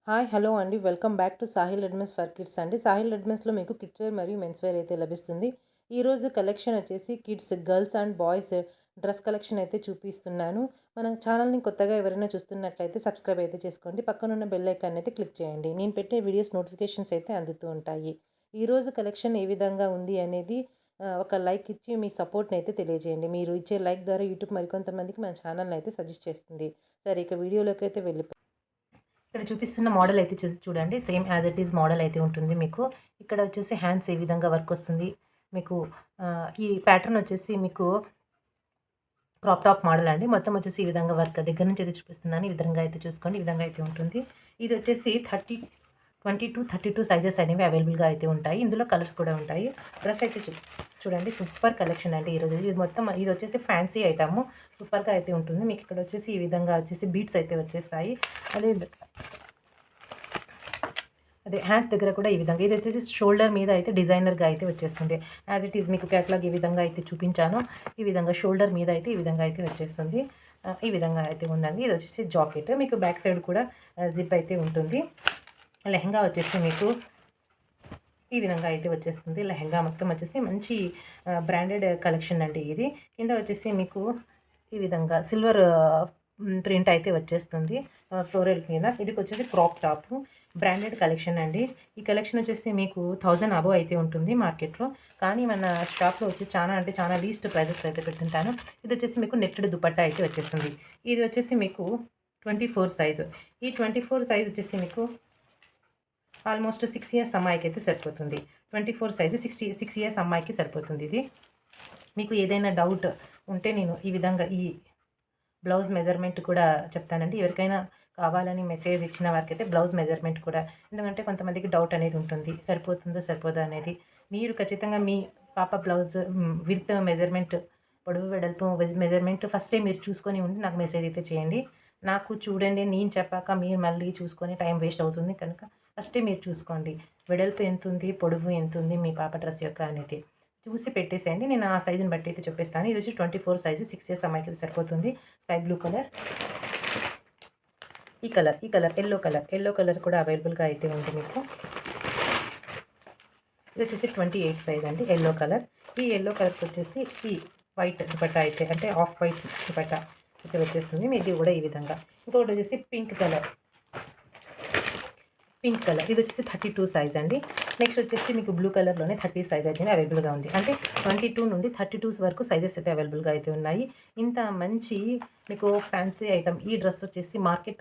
Hi hello అండి. Welcome back to Sahil readymades for kids అండి. సాహిల్ రెడీమేడ్స్‌లో మీకు కిడ్స్ వేర్ మరియు మెన్స్ వేర్ అయితే లభిస్తుంది. ఈరోజు కలెక్షన్ వచ్చేసి kids, girls and boys dress collection అయితే చూపిస్తున్నాను. మన ఛానల్‌ని కొత్తగా ఎవరైనా చూస్తున్నట్లయితే సబ్స్క్రైబ్ అయితే చేసుకోండి. పక్కనున్న బెల్ ఐకాన్ అయితే క్లిక్ చేయండి. నేను పెట్టే వీడియోస్ నోటిఫికేషన్స్ అయితే అందుతూ ఉంటాయి. ఈరోజు కలెక్షన్ ఏ విధంగా ఉంది అనేది ఒక లైక్ ఇచ్చి మీ సపోర్ట్‌ని అయితే తెలియజేయండి. మీరు ఇచ్చే లైక్ ద్వారా యూట్యూబ్ మరికొంతమందికి మన ఛానల్‌ని అయితే సజెస్ట్ చేస్తుంది. సరే, ఇక వీడియోలోకి అయితే ఇక్కడ చూపిస్తున్న మోడల్ అయితే చూడండి. Same as it is model అయితే ఉంటుంది మీకు. ఇక్కడ వచ్చేసి హ్యాండ్స్ ఏ విధంగా వర్క్ వస్తుంది మీకు. ఈ ప్యాటర్న్ వచ్చేసి మీకు క్రాప్ టాప్ మోడల్ అండి. మొత్తం వచ్చేసి ఈ విధంగా వర్క్ దగ్గర నుంచి అయితే చూపిస్తున్నాను. ఈ విధంగా అయితే చూసుకోండి. ఈ విధంగా అయితే ఉంటుంది. ఇది వచ్చేసి 20 to 32 సైజెస్ అనేవి అవైలబుల్గా అయితే ఉంటాయి. ఇందులో కలర్స్ కూడా ఉంటాయి. డ్రెస్ అయితే చూడండి, సూపర్ కలెక్షన్ అండి ఈరోజు. ఇది మొత్తం ఇది వచ్చేసి ఫ్యాన్సీ ఐటమ్ సూపర్గా అయితే ఉంటుంది. మీకు ఇక్కడ వచ్చేసి ఈ విధంగా వచ్చేసి బీట్స్ అయితే వచ్చేస్తాయి. అదే హ్యాండ్స్ దగ్గర కూడా ఈ విధంగా ఇది వచ్చేసి షోల్డర్ మీద అయితే డిజైనర్గా అయితే వచ్చేస్తుంది. యాజ్ ఇట్ ఈజ్ మీకు క్యాటలాగ్ ఈ విధంగా అయితే చూపించాను. ఈ విధంగా షోల్డర్ మీద అయితే ఈ విధంగా అయితే వచ్చేస్తుంది. ఈ విధంగా అయితే ఉందండి. ఇది వచ్చేసి జాకెట్. మీకు బ్యాక్ సైడ్ కూడా జిప్ అయితే ఉంటుంది. లెహంగా వచ్చేసి మీకు ఈ విధంగా అయితే వచ్చేస్తుంది. లెహంగా మొత్తం వచ్చేసి మంచి బ్రాండెడ్ కలెక్షన్ అండి ఇది. కింద వచ్చేసి మీకు ఈ విధంగా సిల్వర్ ప్రింట్ అయితే వచ్చేస్తుంది ఫ్లోరల్ మీద. ఇది వచ్చేసి క్రాప్ టాప్ బ్రాండెడ్ కలెక్షన్ అండి. ఈ కలెక్షన్ వచ్చేసి మీకు 1000 అబోవ్ అయితే ఉంటుంది మార్కెట్లో. కానీ మన షాప్లో వచ్చి చాలా లీస్ట్ ప్రైజెస్ అయితే పెడుతుంటాను. ఇది వచ్చేసి మీకు నెట్టెడ్ దుపట్టా అయితే వచ్చేస్తుంది. ఇది వచ్చేసి మీకు 24 సైజు. ఈ 24 సైజ్ వచ్చేసి మీకు ఆల్మోస్ట్ 6 ఇయర్స్ అమ్మాయికి అయితే సరిపోతుంది. 24 సైజు 6 ఇయర్స్ అమ్మాయికి సరిపోతుంది ఇది. మీకు ఏదైనా డౌట్ ఉంటే నేను ఈ విధంగా ఈ బ్లౌజ్ మెజర్మెంట్ కూడా చెప్తానండి. ఎవరికైనా కావాలని మెసేజ్ ఇచ్చిన వారికైతే బ్లౌజ్ మెజర్మెంట్ కూడా, ఎందుకంటే కొంతమందికి డౌట్ అనేది ఉంటుంది, సరిపోతుందో సరిపోదో అనేది. మీరు ఖచ్చితంగా మీ పాప బ్లౌజ్ విత్ మెజర్మెంట్, పొడవు వెడల్పు మెజర్మెంట్ ఫస్టే మీరు చూసుకొని ఉండి నాకు మెసేజ్ అయితే చేయండి. నాకు చూడండి, నేను చెప్పాక మీరు మళ్ళీ చూసుకొని టైం వేస్ట్ అవుతుంది కనుక ఫస్టే మీరు చూసుకోండి. వెడల్పు ఎంత ఉంది, పొడవు ఎంత ఉంది మీ పాప డ్రెస్ యొక్క అనేది చూసి పెట్టేసేయండి. నేను ఆ సైజుని బట్టి అయితే చెప్పేస్తాను. ఇది వచ్చి 24 సైజు 6 ఇయర్స్ అమ్మాయికి సరిపోతుంది. స్కై బ్లూ కలర్, ఈ కలర్ ఎల్లో కలర్ కూడా అవైలబుల్గా అయితే ఉంది మీకు. ఇది వచ్చేసి 28 సైజ్ అండి ఎల్లో కలర్. ఈ ఎల్లో కలర్కి వచ్చేసి ఈ వైట్ దుపట్టా అయితే, అంటే ఆఫ్ వైట్ దుపట్టా అయితే వచ్చేస్తుంది. ఇది కూడా ఈ విధంగా. ఇంకొకటి వచ్చేసి పింక్ కలర్, ఇది వచ్చేసి 32 సైజ్ అండి. నెక్స్ట్ వచ్చేసి మీకు బ్లూ కలర్లోనే 30 సైజ్ అయితే అవైలబుల్గా ఉంది. అంటే 22 నుండి 32 వరకు సైజెస్ అయితే అవైలబుల్గా అయితే ఉన్నాయి. ఇంత మంచి మీకు ఫ్యాన్సీ ఐటమ్. ఈ డ్రెస్ వచ్చేసి మార్కెట్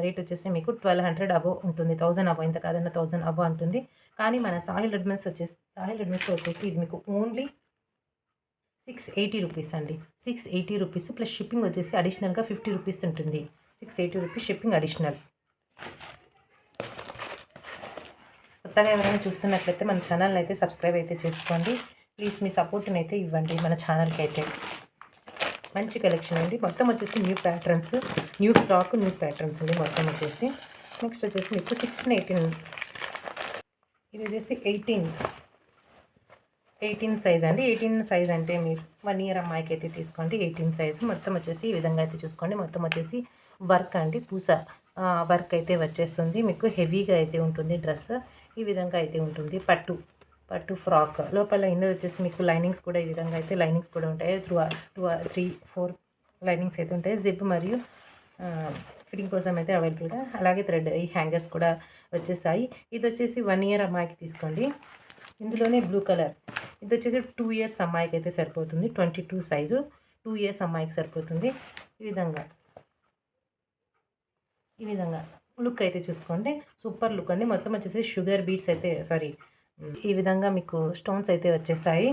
రేట్ వచ్చేసి మీకు 1200 అబోవ్ ఉంటుంది. 1000 అబోవ్, ఇంత కాదన్న 1000 అబోవ్ ఉంటుంది. కానీ మన సాహిల్ రెడీమేడ్స్లో వచ్చేసి ఇది మీకు ఓన్లీ 680 రూపీస్ అండి. 680 రూపీస్ ప్లస్ షిప్పింగ్ వచ్చేసి అడిషనల్గా 50 రూపీస్ ఉంటుంది. 680 రూపీస్ షిప్పింగ్ అడిషనల్. కొత్తగా ఎవరైనా చూస్తున్నట్లయితే మన ఛానల్ని అయితే సబ్స్క్రైబ్ అయితే చేసుకోండి. ప్లీజ్ మీ సపోర్ట్ని అయితే ఇవ్వండి మన ఛానల్కి అయితే. మంచి కలెక్షన్ అండి. మొత్తం వచ్చేసి new patterns, new stock, new patterns అండి మొత్తం వచ్చేసి. నెక్స్ట్ వచ్చేసి మీకు 16, 18, ఇది వచ్చేసి 18 సైజ్ అండి. 18 సైజ్ అంటే మీరు 1 ఇయర్ అమ్మాయికి అయితే తీసుకోండి. 18 సైజు మొత్తం వచ్చేసి ఈ విధంగా అయితే చూసుకోండి. మొత్తం వచ్చేసి వర్క్ అండి, పూస వర్క్ అయితే వచ్చేస్తుంది. మీకు హెవీగా అయితే ఉంటుంది డ్రెస్. ఈ విధంగా అయితే ఉంటుంది. పట్టు ఫ్రాక్ లోపల ఇన్నర్ వచ్చేసి మీకు లైనింగ్స్ కూడా ఈ విధంగా అయితే లైనింగ్స్ కూడా ఉంటాయి. 3, 4 లైనింగ్స్ అయితే ఉంటాయి. జిప్ మరియు ఫిట్టింగ్ కోసం అయితే అవైలబుల్గా, అలాగే థ్రెడ్ ఈ హ్యాంగర్స్ కూడా వచ్చేసాయి. ఇది వచ్చేసి 1 ఇయర్ అమ్మాయికి తీసుకోండి. ఇందులోనే బ్లూ కలర్, ఇది వచ్చేసి 2 ఇయర్స్ అమ్మాయికి అయితే సరిపోతుంది. 22 సైజు 2 ఇయర్స్ అమ్మాయికి సరిపోతుంది. ఈ విధంగా లుక్ అయితే చూసుకోండి. సూపర్ లుక్ అండి. మొత్తం వచ్చేసి షుగర్ బీట్స్ అయితే ఈ విధంగా మీకు స్టోన్స్ అయితే వచ్చేసాయి.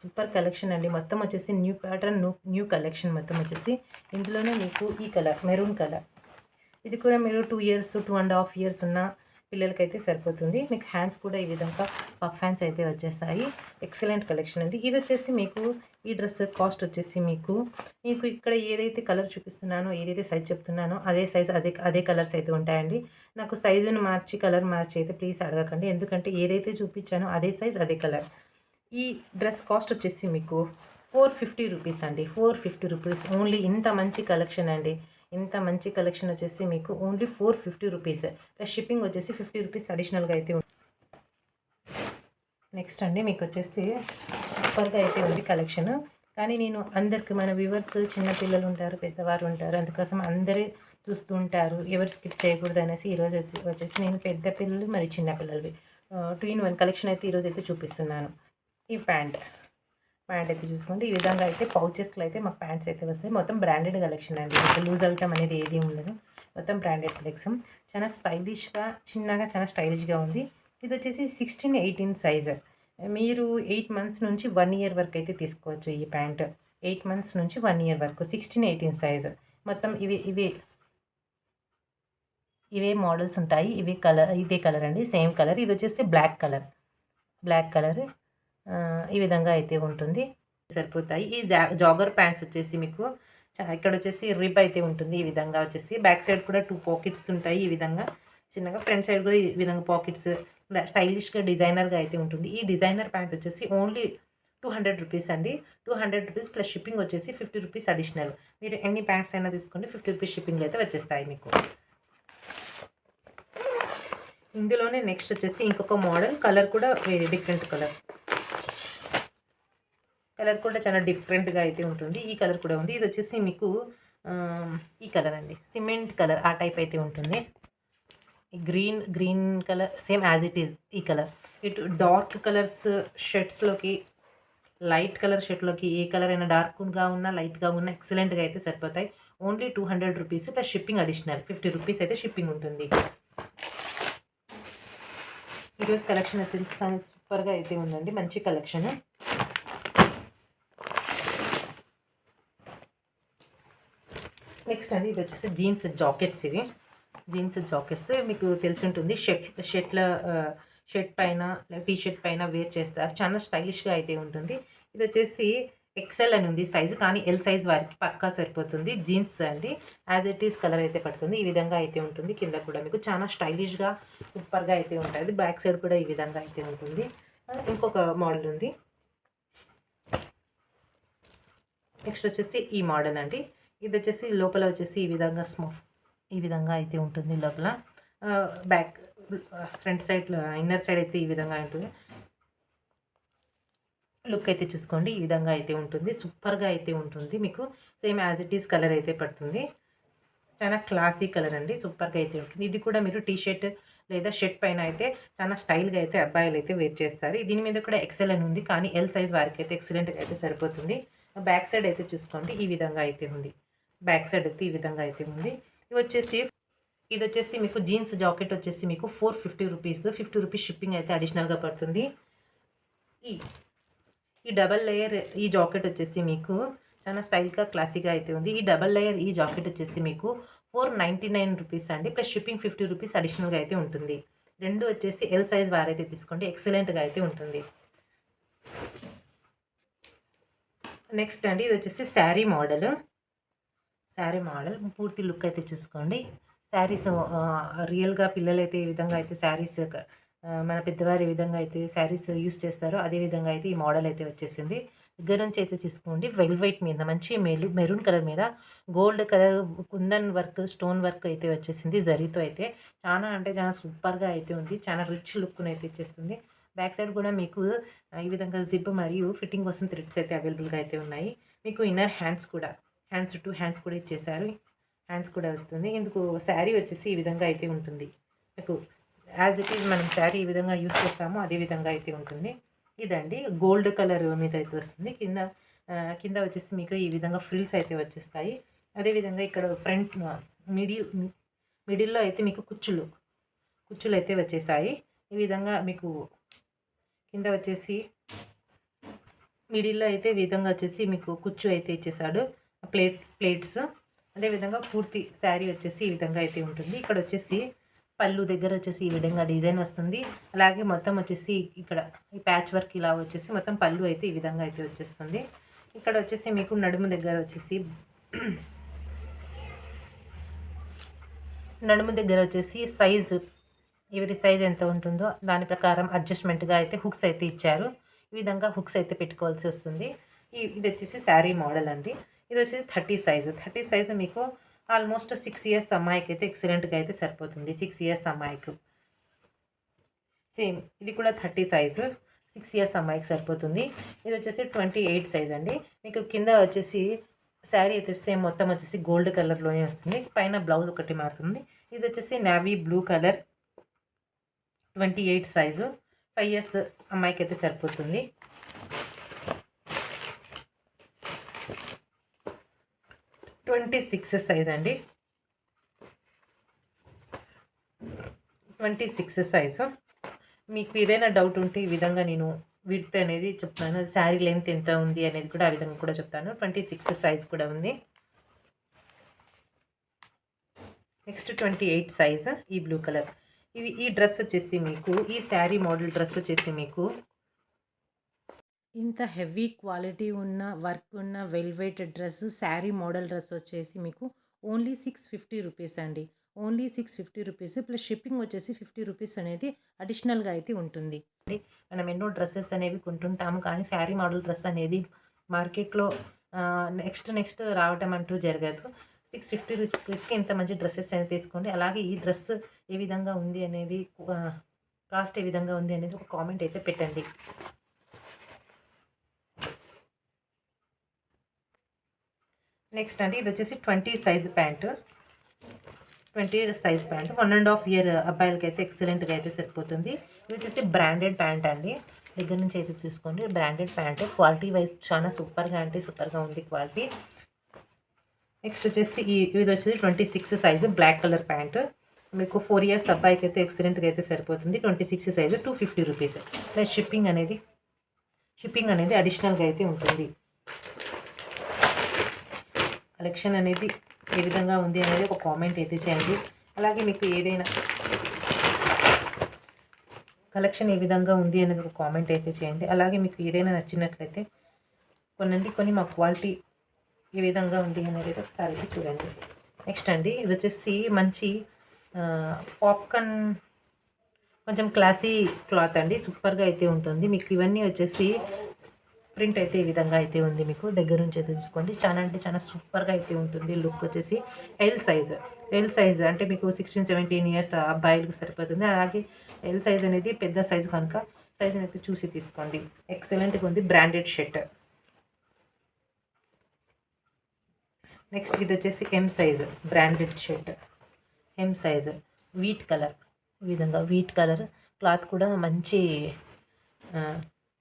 సూపర్ కలెక్షన్ అండి. మొత్తం వచ్చేసి న్యూ ప్యాటర్న్, న్యూ కలెక్షన్ మొత్తం వచ్చేసి. ఇందులోనే మీకు ఈ కలర్ మెరూన్ కలర్, ఇది కూడా మీరు 2 ఇయర్స్ 2.5 ఇయర్స్ ఉన్న పిల్లలకైతే సరిపోతుంది. మీకు హ్యాండ్స్ కూడా ఈ విధంగా పఫ్ హ్యాండ్స్ అయితే వచ్చేసాయి. ఎక్సలెంట్ కలెక్షన్ అండి. ఇది వచ్చేసి మీకు ఈ డ్రెస్ కాస్ట్ వచ్చేసి మీకు ఇక్కడ ఏదైతే కలర్ చూపిస్తున్నానో, ఏదైతే సైజ్ చెప్తున్నానో అదే సైజ్ అదే కలర్స్ అయితే ఉంటాయండి. నాకు సైజును మార్చి కలర్ మార్చి అయితే ప్లీజ్ అడగకండి. ఎందుకంటే ఏదైతే చూపించానో అదే సైజ్ అదే కలర్. ఈ డ్రెస్ కాస్ట్ వచ్చేసి మీకు 450 రూపీస్ అండి. 450 రూపీస్ ఓన్లీ. ఇంత మంచి కలెక్షన్ అండి. ఇంత మంచి కలెక్షన్ వచ్చేసి మీకు ఓన్లీ 450 రూపీస్ ప్లస్ షిప్పింగ్ వచ్చేసి 50 రూపీస్ అడిషనల్గా అయితే ఉంది. నెక్స్ట్ అండి మీకు వచ్చేసి సూపర్గా అయితే ఉంది కలెక్షన్. కానీ నేను అందరికి మన వ్యూవర్స్ చిన్నపిల్లలు ఉంటారు, పెద్దవారు ఉంటారు, అందుకోసం అందరూ చూస్తూ ఉంటారు, ఎవరు స్కిప్ చేయకూడదు అనేసి ఈరోజు వచ్చేసి నేను పెద్ద పిల్లలు మరి చిన్న పిల్లలవి 2 in 1 కలెక్షన్ అయితే ఈరోజు అయితే చూపిస్తున్నాను. ఈ ప్యాంట్ అయితే చూసుకోండి. ఈ విధంగా అయితే పౌచెస్లో అయితే మాకు ప్యాంట్స్ అయితే వస్తాయి. మొత్తం బ్రాండెడ్ కలెక్షన్ అండి, ఇంకా లూజ్ అవటం అనేది ఏది ఉండదు, మొత్తం బ్రాండెడ్ కలెక్షన్. చాలా స్టైలిష్గా చిన్నగా చాలా స్టైలిష్గా ఉంది. ఇది వచ్చేసి 16-18 సైజ్. మీరు 8 months నుంచి 1 year వరకు అయితే తీసుకోవచ్చు. ఈ ప్యాంట్ 8 months నుంచి 1 year వరకు 16-18 సైజ్. మొత్తం ఇవే మోడల్స్ ఉంటాయి. ఇదే కలర్ అండి, సేమ్ కలర్. ఇది వచ్చేసి బ్లాక్ కలర్ ఈ విధంగా అయితే ఉంటుంది, సరిపోతాయి. ఈ జాగర్ ప్యాంట్స్ వచ్చేసి మీకు ఇక్కడ వచ్చేసి రిబ్ అయితే ఉంటుంది. ఈ విధంగా వచ్చేసి బ్యాక్ సైడ్ కూడా 2 pockets ఉంటాయి. ఈ విధంగా చిన్నగా ఫ్రంట్ సైడ్ కూడా ఈ విధంగా పాకెట్స్ స్టైలిష్గా డిజైనర్గా అయితే ఉంటుంది. ఈ డిజైనర్ ప్యాంట్ వచ్చేసి ఓన్లీ 200 రూపీస్ అండి. 200 రూపీస్ ప్లస్ షిప్పింగ్ వచ్చేసి 50 రూపీస్ అడిషనల్. మీరు ఎన్ని ప్యాంట్స్ అయినా తీసుకోండి 50 రూపీస్ షిప్పింగ్లో అయితే వచ్చేస్తాయి మీకు. ఇందులోనే నెక్స్ట్ వచ్చేసి ఇంకొక మోడల్, కలర్ కూడా వేరే డిఫరెంట్ కలర్ కూడా చాలా డిఫరెంట్గా అయితే ఉంటుంది. ఈ కలర్ కూడా ఉంది. ఇది వచ్చేసి మీకు ఈ కలర్ అండి, సిమెంట్ కలర్ ఆ టైప్ అయితే ఉంటుంది. Green colour same as it is. ఈ కలర్ ఇటు డార్క్ కలర్స్ షర్ట్స్లోకి, లైట్ కలర్ షర్ట్లోకి ఏ కలర్ అయినా డార్క్గా ఉన్నా లైట్గా ఉన్నా ఎక్సలెంట్గా అయితే సరిపోతాయి. Only 200 rupees plus shipping additional 50 rupees అయితే షిప్పింగ్ ఉంటుంది. ఈరోజు కలెక్షన్ వచ్చేసి సూపర్గా అయితే ఉందండి, మంచి కలెక్షన్. నెక్స్ట్ అండి ఇది వచ్చేసి జీన్స్ జాకెట్స్. ఇవి జీన్స్ జాకెట్స్ మీకు తెలిసి ఉంటుంది. షర్ట్ పైన టీ షర్ట్ పైన వేర్ చేస్తారు, చాలా స్టైలిష్గా అయితే ఉంటుంది. ఇది వచ్చేసి ఎక్సెల్ అని ఉంది సైజు, కానీ ఎల్ సైజ్ వారికి పక్కా సరిపోతుంది. జీన్స్ అండి, యాజ్ ఇట్ ఈస్ కలర్ అయితే పడుతుంది. ఈ విధంగా అయితే ఉంటుంది. కింద కూడా మీకు చాలా స్టైలిష్గా సూపర్గా అయితే ఉంటుంది. బ్యాక్ సైడ్ కూడా ఈ విధంగా అయితే ఉంటుంది. ఇంకొక మోడల్ ఉంది. నెక్స్ట్ వచ్చేసి ఈ మోడల్ అండి. ఇది వచ్చేసి లోపల వచ్చేసి ఈ విధంగా అయితే ఉంటుంది. లోపల back front side inner side అయితే ఈ విధంగా ఉంటుంది. లుక్ అయితే చూసుకోండి, ఈ విధంగా అయితే ఉంటుంది. సూపర్గా అయితే ఉంటుంది. మీకు same as it is colour అయితే పడుతుంది. చాలా క్లాసీ కలర్ అండి, సూపర్గా అయితే ఉంటుంది. ఇది కూడా మీరు టీ షర్ట్ లేదా షర్ట్ పైన అయితే చాలా స్టైల్గా అయితే అబ్బాయిలు అయితే వేర్ చేస్తారు. దీని మీద కూడా ఎక్సెల్ అని ఉంది, కానీ ఎల్ సైజ్ వారికి అయితే ఎక్సలెంట్గా అయితే సరిపోతుంది. బ్యాక్ సైడ్ అయితే చూసుకోండి, ఈ విధంగా అయితే ఉంది. బ్యాక్ సైడ్ అయితే ఈ విధంగా అయితే ఉంది. ఇది వచ్చేసి మీకు జీన్స్ జాకెట్ వచ్చేసి మీకు 450 రూపీస్, 50 రూపీస్ షిప్పింగ్ అయితే అడిషనల్గా పడుతుంది. ఈ డబల్ లేయర్ ఈ జాకెట్ వచ్చేసి మీకు చాలా స్టైల్గా క్లాసీగా అయితే ఉంది. ఈ డబల్ లేయర్ ఈ జాకెట్ వచ్చేసి మీకు 499 రూపీస్ అండి, ప్లస్ షిప్పింగ్ 50 రూపీస్ అడిషనల్గా అయితే ఉంటుంది. రెండు వచ్చేసి ఎల్ సైజ్ వారైతే తీసుకోండి, ఎక్సలెంట్గా అయితే ఉంటుంది. నెక్స్ట్ అండి ఇది వచ్చేసి శారీ మోడల్ పూర్తి లుక్ అయితే చూసుకోండి. శారీస్ రియల్గా పిల్లలైతే ఈ విధంగా అయితే శారీస్, మన పెద్దవారు ఏ విధంగా అయితే శారీస్ యూస్ చేస్తారో అదే విధంగా అయితే ఈ మోడల్ అయితే వచ్చేసింది. దగ్గర నుంచి అయితే చూసుకోండి, వెల్వెట్ మీద మంచి మెరూన్ కలర్ మీద gold colour kundan work, stone work అయితే వచ్చేసింది. జరీతో అయితే చాలా అంటే చాలా సూపర్గా అయితే ఉంది. చాలా రిచ్ లుక్ను అయితే ఇచ్చేస్తుంది. బ్యాక్ సైడ్ కూడా మీకు ఈ విధంగా జిప్ మరియు ఫిట్టింగ్ కోసం థ్రెడ్స్ అయితే అవైలబుల్గా అయితే ఉన్నాయి. మీకు ఇన్నర్ హ్యాండ్స్ కూడా ఇచ్చేసారు. హ్యాండ్స్ కూడా వస్తుంది. ఇందుకు శారీ వచ్చేసి ఈ విధంగా అయితే ఉంటుంది. మీకు యాజ్ ఇట్ ఈజ్ మనం శారీ ఈ విధంగా యూస్ చేస్తామో అదే విధంగా అయితే ఉంటుంది. ఇదండి గోల్డ్ కలర్ మీద అయితే వస్తుంది. కింద వచ్చేసి మీకు ఈ విధంగా ఫ్రిల్స్ అయితే వచ్చేస్తాయి. అదేవిధంగా ఇక్కడ ఫ్రంట్ మిడిల్లో అయితే మీకు కుచ్చులు అయితే వచ్చేసాయి. ఈ విధంగా మీకు కింద వచ్చేసి మిడిల్లో అయితే ఈ విధంగా వచ్చేసి మీకు కుచ్చు అయితే ఇచ్చేసాడు, ప్లేట్స్. అదేవిధంగా పూర్తి శారీ వచ్చేసి ఈ విధంగా అయితే ఉంటుంది. ఇక్కడ వచ్చేసి పళ్ళు దగ్గర వచ్చేసి ఈ విధంగా డిజైన్ వస్తుంది. అలాగే మొత్తం వచ్చేసి ఇక్కడ ఈ ప్యాచ్ వర్క్ ఇలా వచ్చేసి మొత్తం పళ్ళు అయితే ఈ విధంగా అయితే వచ్చేస్తుంది. ఇక్కడ వచ్చేసి మీకు నడుము దగ్గర వచ్చేసి సైజు, ఎవరి సైజ్ ఎంత ఉంటుందో దాని ప్రకారం అడ్జస్ట్మెంట్గా అయితే హుక్స్ అయితే ఇచ్చారు. ఈ విధంగా హుక్స్ అయితే పెట్టుకోవాల్సి వస్తుంది. ఇది వచ్చేసి శారీ మోడల్ అండి. ఇది వచ్చేసి 30 సైజు మీకు ఆల్మోస్ట్ 6 ఇయర్స్ అమ్మాయికి అయితే ఎక్సలెంట్గా అయితే సరిపోతుంది. 6 ఇయర్స్ అమ్మాయికి సేమ్ ఇది కూడా 30 సైజు 6 ఇయర్స్ అమ్మాయికి సరిపోతుంది. ఇది వచ్చేసి 28 సైజ్ అండి. మీకు కింద వచ్చేసి శారీ అయితే సేమ్ మొత్తం వచ్చేసి గోల్డ్ కలర్లోనే వస్తుంది. పైన బ్లౌజ్ ఒకటి మారుతుంది. ఇది వచ్చేసి navy blue colour 28 size 5 years అమ్మాయికి అయితే సరిపోతుంది. 26 సైజ్ అండి. 26 సైజు. మీకు ఏదైనా డౌట్ ఉంటే ఈ విధంగా నేను విడ్త్ అనేది చెప్తాను. శారీ లెంత్ ఎంత ఉంది అనేది కూడా ఆ విధంగా కూడా చెప్తాను. 26 సైజ్ కూడా ఉంది. నెక్స్ట్ 28 సైజ్ ఈ బ్లూ కలర్. ఈ డ్రెస్ వచ్చేసి మీకు ఈ శారీ మోడల్ డ్రెస్ వచ్చేసి మీకు ఇంత హెవీ క్వాలిటీ ఉన్న వర్క్ ఉన్న velvet dress sari model dress వచ్చేసి మీకు ఓన్లీ 650 రూపీస్ అండి. ఓన్లీ 650 రూపీస్ ప్లస్ షిప్పింగ్ వచ్చేసి 50 రూపీస్ అనేది అడిషనల్గా అయితే ఉంటుంది. మనం ఎన్నో డ్రెస్సెస్ అనేవి కొంటుంటాము, కానీ శారీ మోడల్ డ్రెస్ అనేది మార్కెట్లో నెక్స్ట్ రావటం అంటూ జరగదు. 650 రూపీస్కి ఇంత మంచి డ్రెస్సెస్ అనేది తీసుకోండి. అలాగే ఈ డ్రెస్ ఏ విధంగా ఉంది అనేది కాస్ట్ ఏ విధంగా ఉంది అనేది ఒక కామెంట్ అయితే పెట్టండి. నెక్స్ట్ అండి ఇది వచ్చేసి 20 size pant. 20 size pant 1.5 year అబ్బాయిలకి అయితే ఎక్సలెంట్గా అయితే సరిపోతుంది. ఇది వచ్చేసి బ్రాండెడ్ ప్యాంట్ అండి. దగ్గర నుంచి అయితే తీసుకోండి. బ్రాండెడ్ ప్యాంట్ క్వాలిటీ వైజ్ చాలా సూపర్గా అంటే సూపర్గా ఉంది క్వాలిటీ. నెక్స్ట్ వచ్చేసి ఇది వచ్చేసి 26 సైజు బ్లాక్ కలర్ ప్యాంట్. మీకు 4 ఇయర్స్ అబ్బాయికి అయితే ఎక్సలెంట్గా అయితే సరిపోతుంది. 26 సైజు 250 రూపీస్ ప్లస్ షిప్పింగ్ అనేది అడిషనల్గా అయితే ఉంటుంది. కలెక్షన్ అనేది ఏ విధంగా ఉంది అనేది ఒక కామెంట్ అయితే చేయండి. అలాగే మీకు ఏదైనా కలెక్షన్ ఏ విధంగా ఉంది అనేది ఒక కామెంట్ అయితే చేయండి. అలాగే మీకు ఏదైనా నచ్చినట్లయితే కొన్ని మా క్వాలిటీ ఏ విధంగా ఉంది అనేది ఒకసారి చూడండి. నెక్స్ట్ అండి ఇది వచ్చేసి మంచి పాప్కార్న్ కొంచెం క్లాసీ క్లాత్ అండి. సూపర్గా అయితే ఉంటుంది. మీకు ఇవన్నీ వచ్చేసి ప్రింట్ అయితే ఈ విధంగా అయితే ఉంది. మీకు దగ్గర నుంచి అయితే చూసుకోండి. చాలా అంటే చాలా సూపర్గా అయితే ఉంటుంది. లుక్ వచ్చేసి ఎల్ సైజ్ అంటే మీకు 16-17 ఇయర్స్ అబ్బాయిలకు సరిపోతుంది. అలాగే ఎల్ సైజ్ అనేది పెద్ద సైజు కనుక సైజ్ అనేది చూసి తీసుకోండి. ఎక్సలెంట్గా ఉంది. Branded shirt. నెక్స్ట్ ఇది వచ్చేసి M size branded shirt. M size wheat colour. ఈ విధంగా వీట్ కలర్ క్లాత్ కూడా మంచి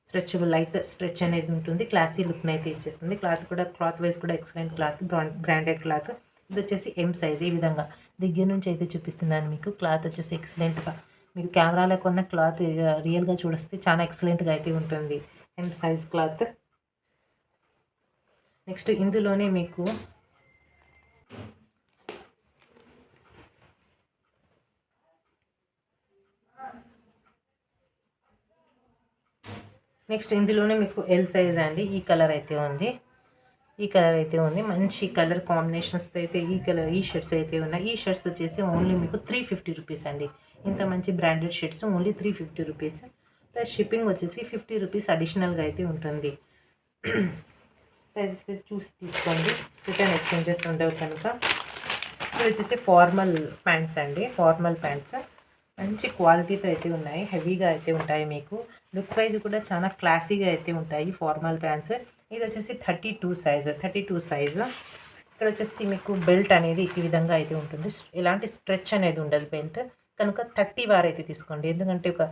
స్ట్రెచబుల్ లైట్ స్ట్రెచ్ అనేది ఉంటుంది. క్లాసీ లుక్ని అయితే ఇచ్చేస్తుంది. క్లాత్ వైజ్ కూడా ఎక్సలెంట్ క్లాత్, బ్రాండెడ్ క్లాత్. ఇది వచ్చేసి ఎం సైజ్. ఈ విధంగా దగ్గర నుంచి అయితే చూపిస్తున్నాను మీకు. క్లాత్ వచ్చేసి ఎక్సలెంట్గా మీకు కెమెరాలో కొన్న క్లాత్ రియల్గా చూస్తే చాలా ఎక్సలెంట్గా అయితే ఉంటుంది. M size cloth. నెక్స్ట్ ఇందులోనే మీకు మీకు ఎల్ సైజ్ అండి. ఈ కలర్ అయితే ఉంది. మంచి కలర్ కాంబినేషన్స్తో అయితే ఈ షర్ట్స్ అయితే ఉన్నాయి. ఈ షర్ట్స్ వచ్చేసి ఓన్లీ మీకు 350 రూపీస్ అండి. ఇంత మంచి branded shirts only 350 rupees plus shipping వచ్చేసి 50 రూపీస్ అడిషనల్గా అయితే ఉంటుంది. సైజెస్ చూసి తీసుకోండి. రిటర్న్ ఎక్స్చేంజెస్ ఉండవు కనుక. ఇది వచ్చేసి ఫార్మల్ ప్యాంట్స్ అండి. ఫార్మల్ ప్యాంట్స్ మంచి క్వాలిటీతో అయితే ఉన్నాయి. హెవీగా అయితే ఉంటాయి. మీకు లుక్ వైజ్ కూడా చాలా క్లాసీగా అయితే ఉంటాయి ఫార్మల్ ప్యాంట్స్. ఇది వచ్చేసి 32 సైజు. ఇక్కడ వచ్చేసి మీకు బెల్ట్ అనేది ఈ విధంగా అయితే ఉంటుంది. ఎలాంటి స్ట్రెచ్ అనేది ఉండదు బెల్ట్ కనుక 30 వార్ అయితే తీసుకోండి. ఎందుకంటే ఒక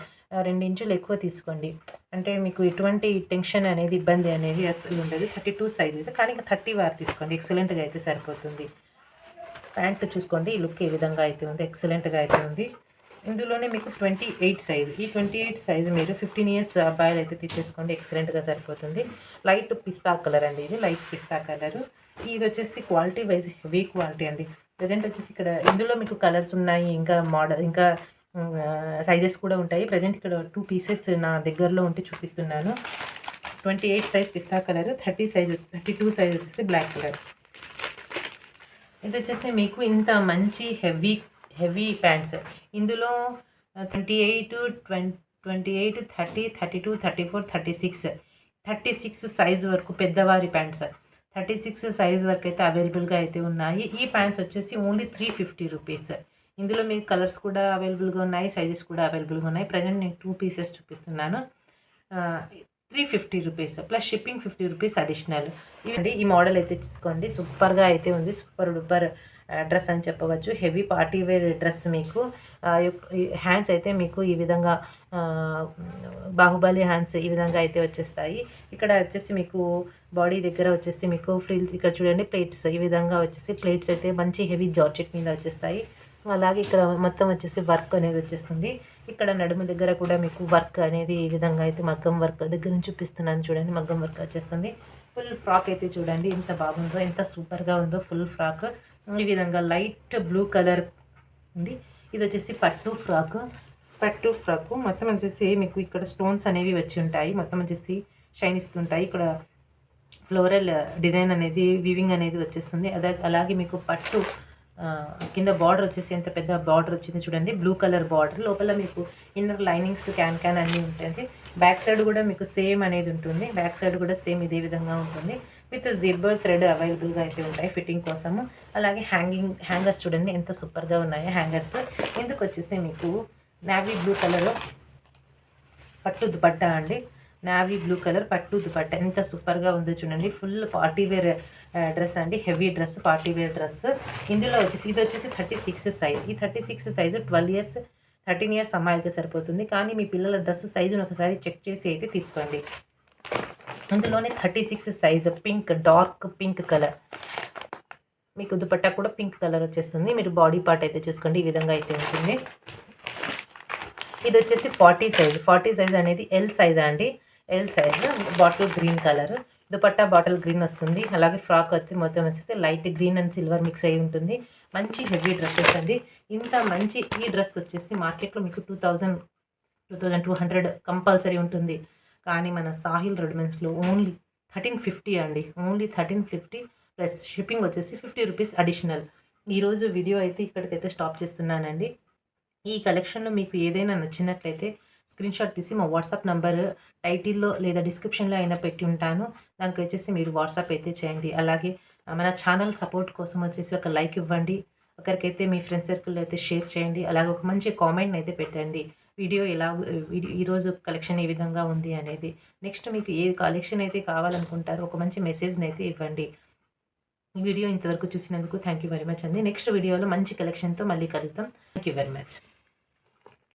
2 ఇంచులు ఎక్కువ తీసుకోండి. అంటే మీకు ఎటువంటి టెన్షన్ అనేది ఇబ్బంది అనేది అసలు ఉండదు. 32 సైజ్ అయితే కానీ 30 వార్ తీసుకోండి. ఎక్సలెంట్గా అయితే సరిపోతుంది. ప్యాంట్ చూసుకోండి. ఈ లుక్ ఏ విధంగా అయితే ఉంది. ఎక్సలెంట్గా అయితే ఉంది. ఇందులోనే మీకు 28 సైజు. ఈ 28 సైజు మీరు 15 ఇయర్స్ అబ్బాయిలు అయితే తీసేసుకోండి. ఎక్సలెంట్గా సరిపోతుంది. లైట్ పిస్తా కలర్ అండి. ఇది లైట్ పిస్తా కలర్. ఇది వచ్చేసి క్వాలిటీ వైజ్ హెవీ క్వాలిటీ అండి. ప్రజెంట్ వచ్చేసి ఇక్కడ ఇందులో మీకు కలర్స్ ఉన్నాయి. ఇంకా సైజెస్ కూడా ఉంటాయి. ప్రజెంట్ ఇక్కడ 2 పీసెస్ నా దగ్గరలో ఉంటే చూపిస్తున్నాను. 28 సైజ్ పిస్తా కలర్, 32 సైజ్ వచ్చేసి బ్లాక్ కలర్. ఇది వచ్చేసి మీకు ఇంత మంచి హెవీ ప్యాంట్స్. ఇందులో 28, 30, 32, 34, 36 సైజ్ వరకు పెద్దవారి ప్యాంట్స్. 36 సైజ్ వరకు అయితే అవైలబుల్గా అయితే ఉన్నాయి. ఈ ప్యాంట్స్ వచ్చేసి ఓన్లీ 350 రూపీస్. ఇందులో మీకు కలర్స్ కూడా అవైలబుల్గా ఉన్నాయి, సైజెస్ కూడా అవైలబుల్గా ఉన్నాయి. ప్రజెంట్ నేను 2 పీసెస్ చూపిస్తున్నాను. 350 rupees plus shipping 50 rupees additional. ఇవండి ఈ మోడల్ అయితే చూసుకోండి, సూపర్గా అయితే ఉంది. సూపర్ డూపర్ డ్రెస్ అని చెప్పవచ్చు. Heavy party wear dress. మీకు హ్యాండ్స్ అయితే మీకు ఈ విధంగా బాహుబలి హ్యాండ్స్ ఈ విధంగా అయితే వచ్చేస్తాయి. ఇక్కడ వచ్చేసి మీకు బాడీ దగ్గర వచ్చేసి మీకు ఫ్రిల్స్ ఇక్కడ చూడండి ప్లేట్స్ ఈ విధంగా వచ్చేసి ప్లేట్స్ అయితే మంచి హెవీ జార్జెట్ మీద వచ్చేస్తాయి. అలాగే ఇక్కడ మొత్తం వచ్చేసి వర్క్ అనేది వచ్చేస్తుంది. ఇక్కడ నడుము దగ్గర కూడా మీకు వర్క్ అనేది ఈ విధంగా అయితే మగ్గం వర్క్ దగ్గర నుంచి చూపిస్తున్నాను చూడండి, మగ్గం వర్క్ వచ్చేస్తుంది. ఫుల్ ఫ్రాక్ అయితే చూడండి ఎంత బాగుందో, ఎంత సూపర్గా ఉందో. ఫుల్ ఫ్రాక్ ఈ విధంగా లైట్ బ్లూ కలర్ ఉంది. ఇది వచ్చేసి పట్టు ఫ్రాక్ మొత్తం వచ్చేసి మీకు ఇక్కడ స్టోన్స్ అనేవి వచ్చి ఉంటాయి. మొత్తం వచ్చేసి షైన్ ఇస్తుంటాయి. ఇక్కడ ఫ్లోరల్ డిజైన్ అనేది వీవింగ్ అనేది వచ్చేస్తుంది. అలాగే మీకు పట్టు కింద బార్డర్ వచ్చేసి ఎంత పెద్ద బార్డర్ వచ్చింది చూడండి, బ్లూ కలర్ బార్డర్. లోపల మీకు ఇన్నర్ లైనింగ్స్ క్యాన్ అన్నీ ఉంటుంది. బ్యాక్ సైడ్ కూడా మీకు సేమ్ అనేది ఉంటుంది. బ్యాక్ సైడ్ కూడా సేమ్ ఇదే విధంగా ఉంటుంది. విత్ జిబ్బర్ థ్రెడ్ అవైలబుల్గా అయితే ఉంటాయి ఫిట్టింగ్ కోసము. అలాగే హ్యాంగర్స్ చూడండి ఎంత సూపర్గా ఉన్నాయి హ్యాంగర్స్. ఇందుకు వచ్చేసి మీకు నావీ బ్లూ కలర్ పట్టు దుపట్టా అండి. నావీ బ్లూ కలర్ పట్టు దుపట్టా ఎంత సూపర్గా ఉందో చూడండి. ఫుల్ పార్టీ వేర్ డ్రెస్ అండి, heavy dress, party wear dress. ఇందులో వచ్చేసి ఇది వచ్చేసి 36 సైజ్. ఈ 36 సైజు 12 ఇయర్స్ 13 ఇయర్స్ అమ్మాయిలకి సరిపోతుంది. కానీ మీ పిల్లల డ్రెస్ సైజును ఒకసారి చెక్ చేసి అయితే తీసుకోండి. అందులోనే 36 size pink, dark pink colour. మీకు దుపట్టా కూడా పింక్ కలర్ వచ్చేస్తుంది. మీరు బాడీ పార్ట్ అయితే చూసుకోండి, ఈ విధంగా అయితే ఉంటుంది. ఇది వచ్చేసి 40 సైజ్. 40 సైజ్ అనేది ఎల్ సైజ్ అండి. L size bottle green colour. Dupatta bottle green వస్తుంది. అలాగే ఫ్రాక్ వచ్చి మొత్తం వచ్చేసి light green and silver mix అయి ఉంటుంది. మంచి హెవీ డ్రెస్సెస్ అండి. ఇంత మంచి ఈ డ్రెస్ వచ్చేసి మార్కెట్లో మీకు 2200 కంపల్సరీ ఉంటుంది. కానీ మన సాహిల్ రెడీమేడ్స్లో ఓన్లీ 1350 అండి. ఓన్లీ 1350 ప్లస్ షిప్పింగ్ వచ్చేసి 50 రూపీస్ అడిషనల్. ఈరోజు వీడియో అయితే ఇక్కడికైతే స్టాప్ చేస్తున్నానండి. ఈ కలెక్షన్లో మీకు ఏదైనా నచ్చినట్లయితే స్క్రీన్షాట్ తీసి మా వాట్సాప్ నంబర్ టైటిల్లో లేదా డిస్క్రిప్షన్లో అయినా పెట్టి ఉంటాను. దానికి వచ్చేసి మీరు వాట్సాప్ అయితే చేయండి. అలాగే మన ఛానల్ సపోర్ట్ కోసం వచ్చేసి ఒక లైక్ ఇవ్వండి. ఒకరికైతే మీ ఫ్రెండ్ సర్కిల్లో అయితే షేర్ చేయండి. అలాగే ఒక మంచి కామెంట్ని అయితే పెట్టండి. వీడియో ఈరోజు కలెక్షన్ ఏ విధంగా ఉంది అనేది. నెక్స్ట్ మీకు ఏ కలెక్షన్ అయితే కావాలనుకుంటారో ఒక మంచి మెసేజ్ని అయితే ఇవ్వండి. ఈ వీడియో ఇంతవరకు చూసినందుకు థ్యాంక్ యూ వెరీ మచ్ అండి. నెక్స్ట్ వీడియోలో మంచి కలెక్షన్తో మళ్ళీ కలుద్దాం. Thank you very much.